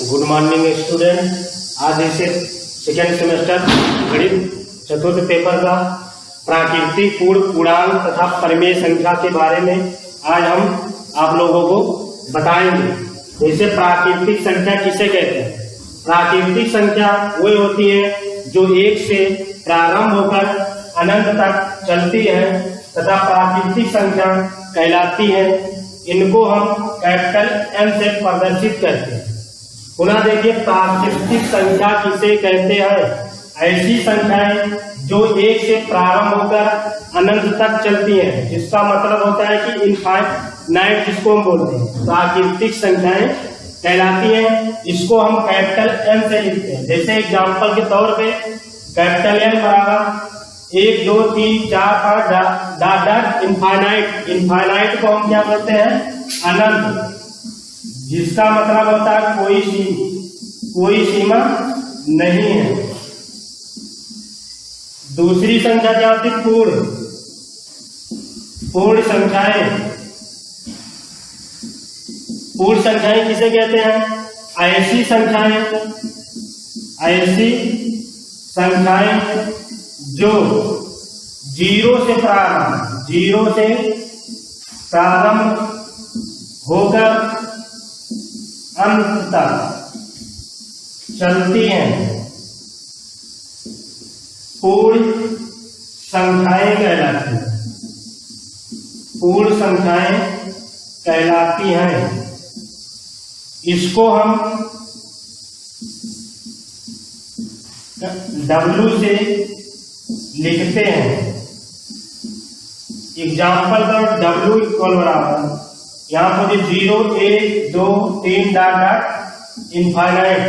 Good morning student. आज इसे second semester गणित चतुर्थ पेपर का प्राकृतिक पूर्ण पूर्णांक तथा परिमेय संख्या के बारे में आज हम आप लोगों को बताएंगे। जैसे प्राकृतिक संख्या किसे कहते हैं? प्राकृतिक संख्या वही होती है जो एक से प्रारंभ होकर अनंत तक चलती है तथा प्राकृतिक संख्या कहलाती है। इनको हम कैपिटल एम से प्रदर्शित करते हैं। पुनः देखिए, प्राकृतिक संख्या किसे कहते हैं? ऐसी संख्याएं जो एक से प्रारंभ होकर अनंत तक चलती हैं, जिसका मतलब होता है कि इनफाइनाइट, जिसको हम बोलते हैं प्राकृतिक संख्याएं कहलाती हैं। इसको हम कैपिटल एम से लिखते हैं। जैसे एग्जाम्पल के तौर पे कैपिटल एम बराबर 1 2 3 4 5 डॉट डॉट इनफाइनाइट। इनफाइनाइट को हम क्या बोलते हैं? अनंत, जिसका मतलब होता है कोई सीमा नहीं है। दूसरी संख्या क्या होती है? पूर्ण संख्याएं। पूर्ण संख्याएं किसे कहते हैं? ऐसी संख्याएं जो जीरो से प्रारंभ होकर अंत तक चलती हैं, पूर्ण संख्याएं कहलाती हैं। पूर्ण संख्याएं कहलाती हैं। इसको हम W से लिखते हैं। एग्जाम्पल का W इक्वल बराबर यहाँ पर 0 1 2 3 डॉट डॉट इनफाइनाइट।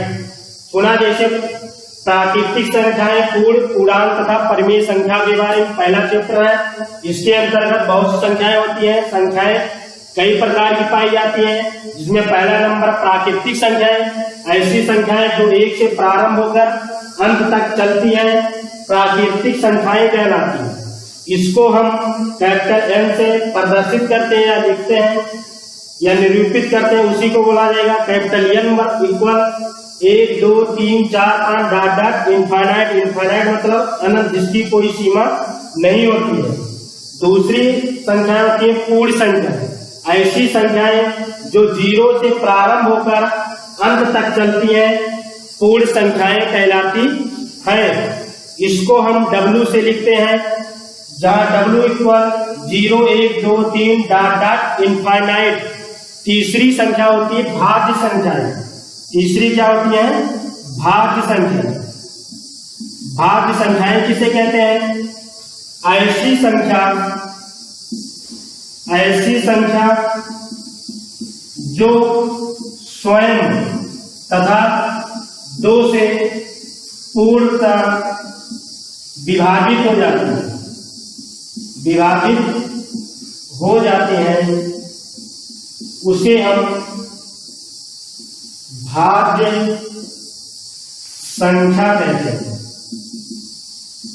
पुनः जैसे प्राकृतिक संख्याएं, पूर्ण पूर्णांक तथा परिमेय संख्या के बारे में पहला चैप्टर है। इसके अंतर्गत बहुत सी संख्याएं होती हैं। संख्याएं कई प्रकार की पाई जाती हैं, जिसमें पहला नंबर प्राकृतिक संख्याएं। ऐसी संख्याएं जो एक से प्रारंभ होकर अंत तक चलती हैं, प्राकृतिक संख्याएं कहलाती हैं। इसको हम कैपिटल एम से प्रदर्शित करते हैं या लिखते हैं या निरूपित करते हैं। उसी को बोला जाएगा capital M equal 1 2 3 4 5 dot dot infinite. Infinite मतलब अनंत, जिसकी कोई सीमा नहीं होती है। दूसरी संख्या होती है पूर्ण संख्या। ऐसी संख्याएं जो जीरो से प्रारंभ होकर अंत तक चलती हैं, पूर्ण संख्याएं कहलाती है। इसको हम W से लिखते हैं, जहां W equal 0 1 2 3 dot dot infinite. तीसरी संख्या होती है भाज्य संख्याएं। तीसरी क्या होती है? भाज्य संख्या। भाज्य संख्याएं किसे कहते हैं? ऐसी संख्या जो स्वयं तथा 2 से पूर्णतः विभाजित हो जाती हैं, उसे हम भाज्य संख्या कहते हैं।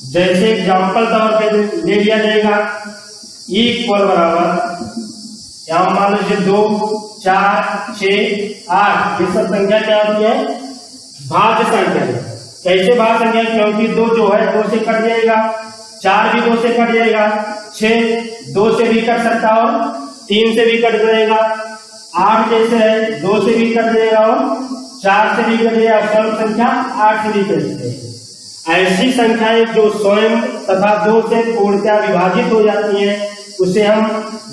जैसे एग्जाम्पल तौर पे ले लिया जाएगा, इक्वल बराबर यहाँ मान लीजिए 2 4 6 8। ये सब संख्या क्या होती है? भाज्य संख्या। कैसे भाज्य संख्या? क्योंकि 2 जो है 2 से कट जाएगा, 4 भी 2 से कट जाएगा, 6 2 से भी कट सकता और 3 से भी कट जाएगा, 8 जैसे है 2 से भी कट जाएगा और 4 से भी कट जाएगा। सर्व संख्या 8 से भी कट जाएगी। ऐसी संख्याएं जो स्वयं तथा 2 से पूर्णतः विभाजित हो जाती हैं, उसे हम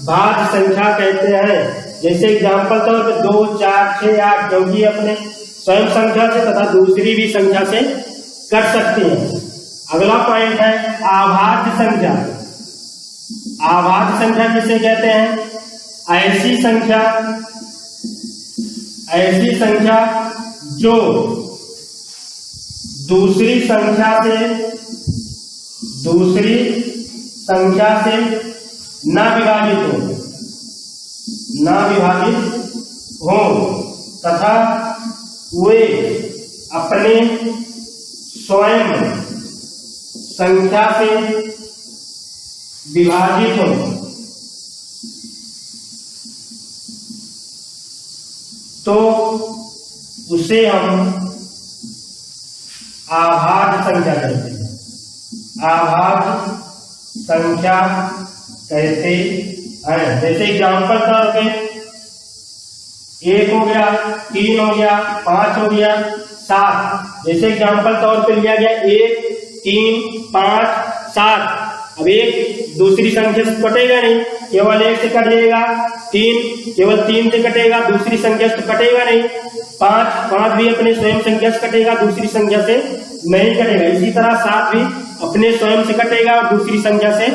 भाज्य संख्या कहते हैं। जैसे एग्जाम्पल तौर पर 2 4 6 8, क्योंकि अपने स्वयं संख्या से तथा दूसरी भी संख्या से कट सकती हैं। अगला पॉइंट है अभाज्य संख्या। अभाज्य संख्या किसे कहते हैं? ऐसी संख्या जो दूसरी संख्या से न विभाजित हो तथा वे अपने स्वयं संख्या से विभाजित हो। तो उसे हम आभाज्य संख्या कहते हैं। आभाज्य संख्या कहते हैं। जैसे एग्जाम्पल तौर पे 1 हो गया, 3 हो गया, 5 हो गया, 7। जैसे एग्जाम्पल तौर पे लिया गया 1, 3, 5, 7। अब एक दूसरी संख्या से कटेगा नहीं, केवल 1 से कट जाएगा। 3 केवल 3 से कटेगा, दूसरी संख्या से कटेगा नहीं। 5 भी अपने स्वयं संख्या से कटेगा, दूसरी संख्या से नहीं कटेगा। इसी तरह 7 भी अपने स्वयं से कटेगा और दूसरी संख्या से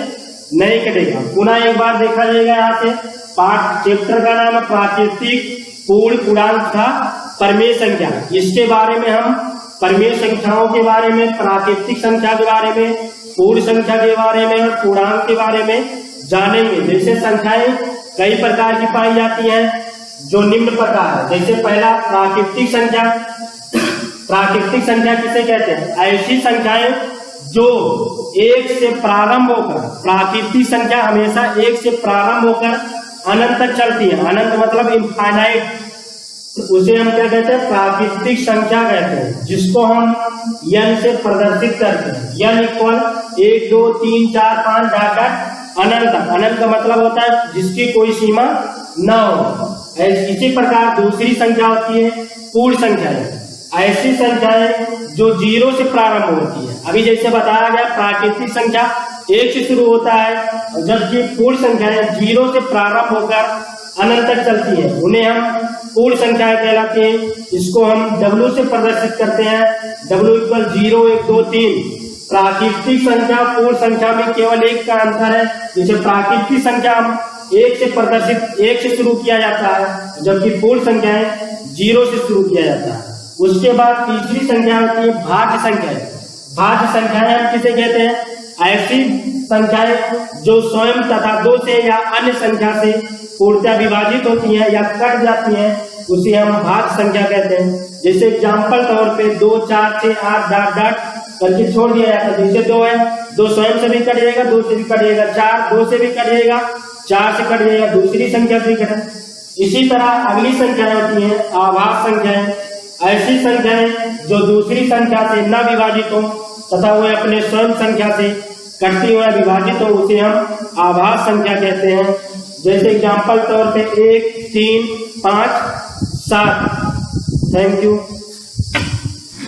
नहीं कटेगा। पुनः एक बार देखा जाएगा यहाँ से पाठ चैप्टर का नाम है प्राकृतिक पूर्ण पूर्णांक तथा परमेय संख्या। इसके बारे में हम परमेय संख्याओं के बारे में, प्राकृतिक संख्या के बारे में, पूर्ण संख्या के बारे में और पूर्णांक के बारे में जानेंगे। जैसे संख्याएं कई प्रकार की पाई जाती हैं जो निम्न प्रकार है। जैसे पहला प्राकृतिक संख्या। प्राकृतिक संख्या किसे कहते हैं? ऐसी संख्याएं जो 1 से प्रारंभ होकर, प्राकृतिक संख्या हमेशा 1 से प्रारंभ होकर अनंत तक चलती है। अनंत मतलब इनफाइनाइट, उसे हम क्या कहते हैं? प्राकृतिक संख्या कहते हैं, जिसको हम n से प्रदर्शित करते हैं। n इक्वल 1, 2, 3, 4, 5 जाकर अनंत। अनंत का मतलब होता है जिसकी कोई सीमा न हो। इसी प्रकार दूसरी संख्या होती है पूर्ण संख्याएं। ऐसी संख्याएं जो 0 से प्रारंभ होती है। अभी जैसे बताया गया प्राकृतिक संख्या 1 से शुरू होता है, जबकि पूर्ण संख्याएं 0 से प्रारंभ होकर अनंत तक चलती है, उन्हें हम पूर्ण संख्याएं कहलाती हैं। इसको हम W से प्रदर्शित करते हैं। W equal 0, 1, 2, 3। प्राकृतिक संख्या पूर्ण संख्या में केवल एक का अंतर है। जैसे प्राकृतिक संख्या हम 1 से प्रदर्शित, 1 से शुरू किया जाता है, जबकि पूर्ण संख्याएं 0 से शुरू किया जाता है। उसके बाद तीसरी संख्या होती है भाज्य संख्याएं। भाज्य संख्याएं हम किसे कहते हैं? ऐसी संख्याएं जो स्वयं तथा 2 से या अन्य संख्या से पूर्णतः विभाजित होती हैं या कट जाती हैं, उसे हम भाज्य संख्या कहते हैं। जैसे एग्जाम्पल तौर पे 2, 4, 6, 8 डॉट डॉट करके छोड़ दिया जाता है। जैसे 2 है, 2 स्वयं से भी कट जाएगा, 2 से भी कट जाएगा। 4 2 से भी कट जाएगा, 4 से कट जाएगा, दूसरी संख्या से भी कट। इसी तरह अगली संख्याएं होती हैं आभाज्य संख्याएं। ऐसी संख्याएं जो दूसरी संख्या से न विभाजित हो तथा वह अपने स्वयं संख्या से कटती हुई विभाजित हो, उसे हम आभाज्य संख्या कहते हैं। जैसे एग्जाम्पल तौर पे 1, 3, 5, 7। Thank you.